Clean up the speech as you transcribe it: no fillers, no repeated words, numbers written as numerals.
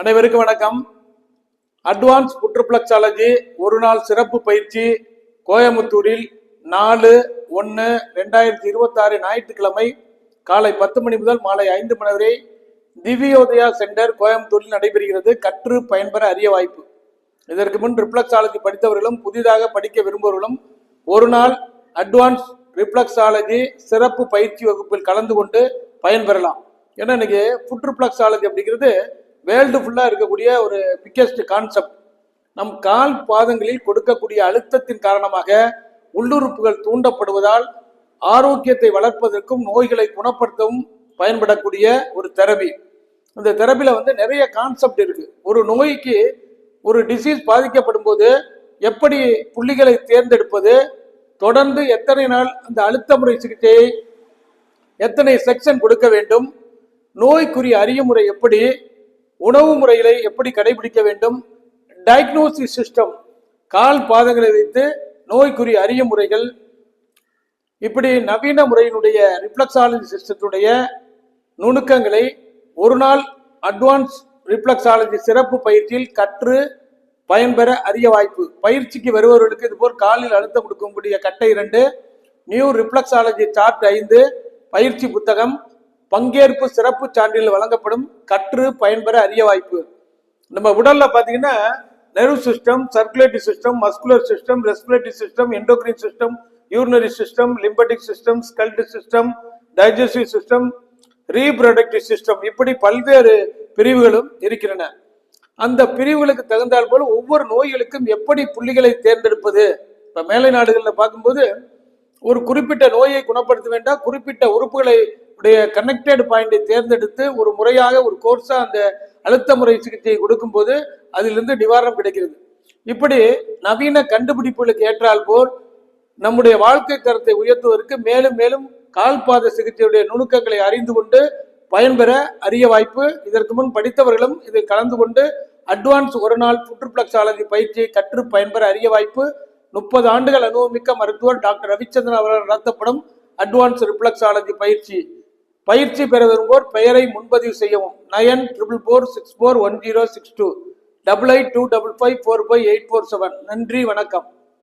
அனைவருக்கும் வணக்கம். அட்வான்ஸ் புற்றுப்ளக்ஸாலஜி ஒரு நாள் சிறப்பு பயிற்சி கோயம்புத்தூரில் 4/1/2026 ஞாயிற்றுக்கிழமை காலை 10 மணி முதல் மாலை 5 மணி வரை திவ்யோதயா சென்டர் கோயம்புத்தூரில் நடைபெறுகிறது. கற்று பயன்பெற அரிய வாய்ப்பு. இதற்கு முன் ரிப்ளக்ஸாலஜி படித்தவர்களும் புதிதாக படிக்க விரும்புபவர்களும் ஒரு நாள் அட்வான்ஸ் ரிப்ளக்ஸாலஜி சிறப்பு பயிற்சி வகுப்பில் கலந்து கொண்டு பயன்பெறலாம். ஏன்னா இன்னைக்கு புற்றுப்ளக்ஸாலஜி அப்படிங்கிறது வேர்ல்டு ஃபுல்லா இருக்கக்கூடிய ஒரு பிக்கெஸ்ட் கான்செப்ட். நம் கால் பாதங்களில் கொடுக்கக்கூடிய அழுத்தத்தின் காரணமாக உள்ளுறுப்புகள் தூண்டப்படுவதால் ஆரோக்கியத்தை வளர்ப்பதற்கும் நோய்களை குணப்படுத்தவும் பயன்படக்கூடிய ஒரு தெரபி. இந்த தெரபியில நிறைய கான்செப்ட் இருக்கு. ஒரு நோய்க்கு ஒரு டிசீஸ் பாதிக்கப்படும் போது எப்படி புள்ளிகளை தேர்ந்தெடுப்பது, தொடர்ந்து எத்தனை நாள் அந்த அழுத்த முறை சிகிச்சையை எத்தனை செக்ஷன் கொடுக்க வேண்டும், நோய்க்குரிய அறிய முறை எப்படி, உணவு முறைகளை எப்படி கடைபிடிக்க வேண்டும், டயக்னோசிஸ் சிஸ்டம் கால் பாதங்களை வைத்து நோய்க்குரிய அறிய முறைகள், இப்படி நவீன முறையினுடைய ரிப்ளக்ஸாலஜி சிஸ்டத்துடைய நுணுக்கங்களை ஒரு நாள் அட்வான்ஸ் ரிப்ளக்ஸாலஜி சிறப்பு பயிற்சியில் கற்று பயன்பெற அரிய வாய்ப்பு. பயிற்சிக்கு வருபவர்களுக்கு இதுபோல் காலில் அழுத்தம் கொடுக்கக்கூடிய கட்டை 2, நியூ ரிப்ளக்ஸாலஜி சார்ட் 5, பயிற்சி புத்தகம், பங்கேற்பு சிறப்பு சான்றிதழ் வழங்கப்படும். கற்று பயன்பெற அரிய வாய்ப்பு. நம்ம உடல்ல பாத்தீங்கன்னா nerve system, circulatory system, muscular system, respiratory system, endocrine system, urinary system, lymphatic system, skeletal system, digestive system, reproductive system, இப்படி பல்வேறு பிரிவுகளும் இருக்கின்றன. அந்த பிரிவுகளுக்கு தகுந்தால் போல ஒவ்வொரு நோய்களுக்கும் எப்படி புள்ளிகளை தேர்ந்தெடுப்பது. இப்ப மேலை நாடுகளில் பார்க்கும்போது ஒரு குறிப்பிட்ட நோயை குணப்படுத்த வேண்டாம், குறிப்பிட்ட உறுப்புகளை கனெக்டட் பாயிண்டை தேர்ந்தெடுத்து ஒரு முறையாக ஒரு கோர்ஸா அந்த அழுத்த முறை சிகிச்சையை கொடுக்கும் போது அதிலிருந்து நிவாரணம் கிடைக்கிறது. இப்படி நவீன கண்டுபிடிப்புகளுக்கு ஏற்றால் போல் நம்முடைய வாழ்க்கை தரத்தை உயர்த்துவதற்கு மேலும் மேலும் கால்பாத சிகிச்சையுடைய நுணுக்கங்களை அறிந்து கொண்டு பயன்பெற அரிய வாய்ப்பு. இதற்கு முன் படித்தவர்களும் இதில் கலந்து கொண்டு அட்வான்ஸ் ஒரு நாள் புற்றுப்ளக்ஸாலஜி பயிற்சியை கற்று பயன்பெற அரிய வாய்ப்பு. 30 ஆண்டுகள் அனுபவமிக்க மருத்துவர் டாக்டர் ரவிச்சந்திரன் அவர்கள் நடத்தப்படும் அட்வான்ஸ் ரிப்ளக்ஸாலஜி பயிற்சி பெற விரும்புவோர் பெயரை முன்பதிவு செய்யவும். 9444641062 8825554547. நன்றி, வணக்கம்.